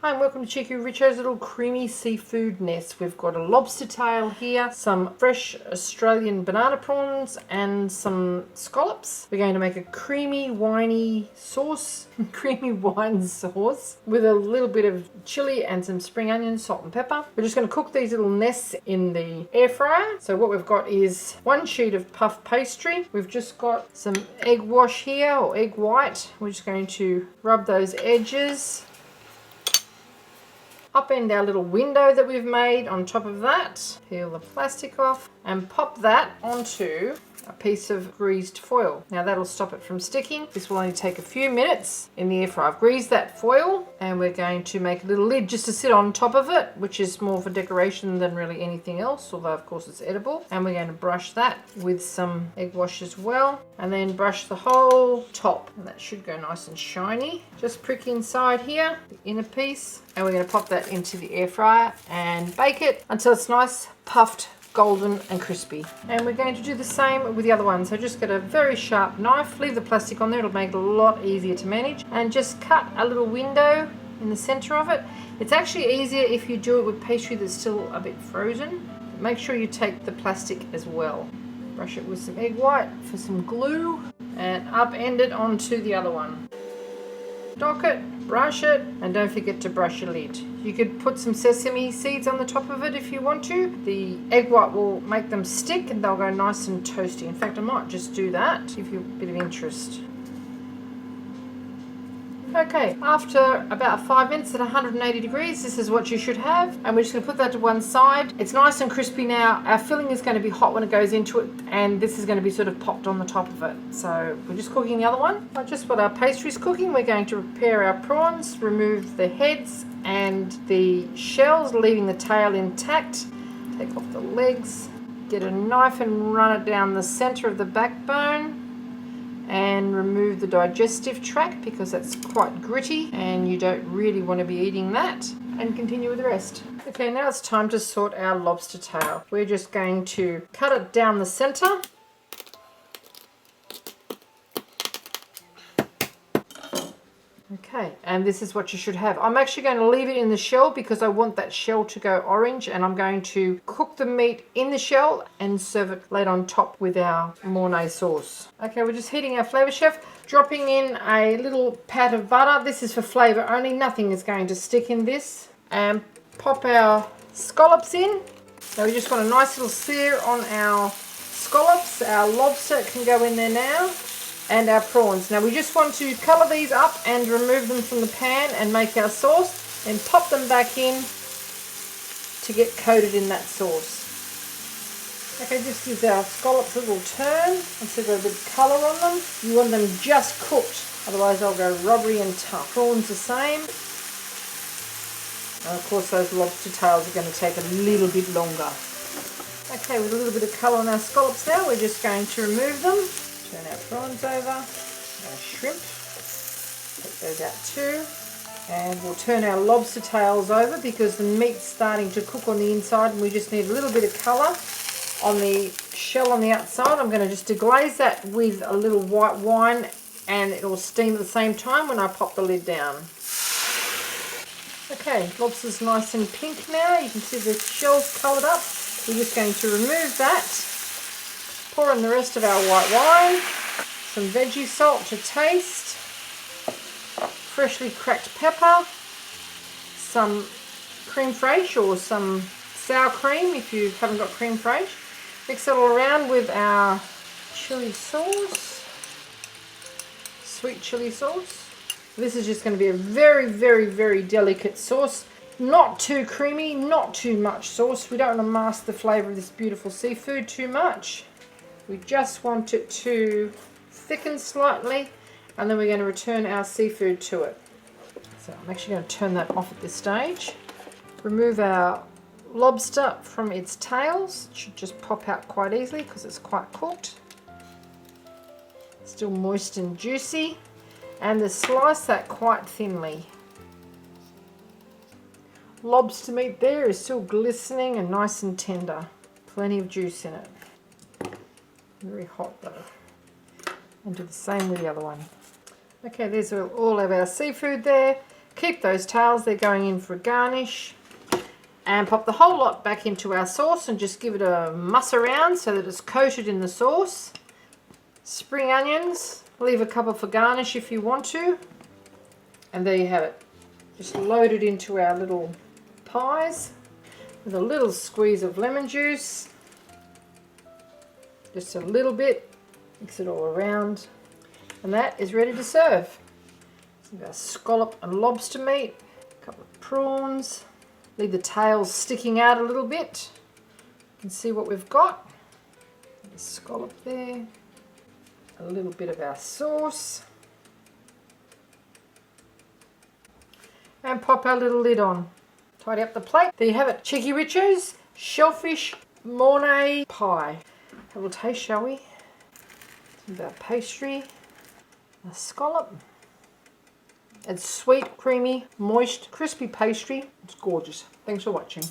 Hi and welcome to Cheeky Richo's little creamy seafood nest. We've got a lobster tail here, some fresh Australian banana prawns and some scallops. We're going to make a creamy winey sauce, creamy wine sauce with a little bit of chili and some spring onions, salt and pepper. We're just going to cook these little nests in the air fryer. So what we've got is one sheet of puff pastry. We've just got some egg wash here, or egg white. We're just going to rub those edges. Upend our little window that we've made on top of that, peel the plastic off and pop that onto a piece of greased foil. Now that'll stop it from sticking. This will only take a few minutes in the air fryer. I've greased that foil and we're going to make a little lid just to sit on top of it, which is more for decoration than really anything else, although of course it's edible. And we're going to brush that with some egg wash as well, and then brush the whole top, and that should go nice and shiny. Just prick inside here, the inner piece, and we're going to pop that into the air fryer and bake it until it's nice, puffed, golden and crispy. And we're going to do the same with the other one. So just get a very sharp knife, leave the plastic on there, it'll make it a lot easier to manage, and just cut a little window in the center of it. It's actually easier if you do it with pastry that's still a bit frozen. Make sure you take the plastic as well. Brush it with some egg white for some glue and upend it onto the other one. Dock it, brush it, and don't forget to brush your lid. You could put some sesame seeds on the top of it if you want to. The egg white will make them stick and they'll go nice and toasty. In fact, I might just do that, give you a bit of interest. Okay, after about 5 minutes at 180 degrees, this is what you should have. And we're just going to put that to one side. It's nice and crispy now. Our filling is going to be hot when it goes into it, and this is going to be sort of popped on the top of it. So we're just cooking the other one. Just what our pastry's cooking, we're going to prepare our prawns, remove the heads and the shells, leaving the tail intact. Take off the legs, get a knife and run it down the center of the backbone. And remove the digestive tract because that's quite gritty and you don't really want to be eating that, and continue with the rest. Okay, now it's time to sort our lobster tail. We're just going to cut it down the center. Okay, and this is what you should have. I'm actually going to leave it in the shell because I want that shell to go orange, and I'm going to cook the meat in the shell and serve it laid on top with our Mornay sauce. Okay, we're just heating our Flavor Chef, dropping in a little pat of butter. This is for flavor only, nothing is going to stick in this. And pop our scallops in. So we just want a nice little sear on our scallops. Our lobster can go in there now. And our prawns. Now we just want to colour these up and remove them from the pan and make our sauce, and pop them back in to get coated in that sauce. Okay, just gives our scallops a little turn and so got a bit of colour on them. You want them just cooked, otherwise they'll go rubbery and tough. Prawns the same. And of course those lobster tails are going to take a little bit longer. Okay, with a little bit of colour on our scallops now, we're just going to remove them. Turn our prawns over, our shrimp, take those out too, and we'll turn our lobster tails over because the meat's starting to cook on the inside and we just need a little bit of colour on the shell on the outside. I'm going to just deglaze that with a little white wine and it'll steam at the same time when I pop the lid down. Okay, lobster's nice and pink now. You can see the shell's coloured up. We're just going to remove that. Pour in the rest of our white wine, some veggie salt to taste, freshly cracked pepper, some creme fraiche or some sour cream if you haven't got creme fraiche. Mix it all around with our chili sauce, sweet chili sauce. This is just going to be a very, very, very delicate sauce. Not too creamy, not too much sauce. We don't want to mask the flavour of this beautiful seafood too much. We just want it to thicken slightly, and then we're going to return our seafood to it. So I'm actually going to turn that off at this stage. Remove our lobster from its tails. It should just pop out quite easily because it's quite cooked. Still moist and juicy. And then slice that quite thinly. Lobster meat there is still glistening and nice and tender. Plenty of juice in it. Very hot though. And do the same with the other one. Okay, there's all of our seafood there. Keep those tails, they're going in for a garnish. And pop the whole lot back into our sauce and just give it a muss around so that it's coated in the sauce. Spring onions, leave a couple for garnish if you want to. And there you have it. Just load it into our little pies with a little squeeze of lemon juice. Just a little bit, mix it all around. And that is ready to serve. Some of our scallop and lobster meat, a couple of prawns. Leave the tails sticking out a little bit. You can see what we've got. The scallop there. A little bit of our sauce. And pop our little lid on. Tidy up the plate. There you have it. Cheeky Richo's shellfish Mornay pie. Have a little taste, shall we? Some of our pastry. A scallop. It's sweet, creamy, moist, crispy pastry. It's gorgeous. Thanks for watching.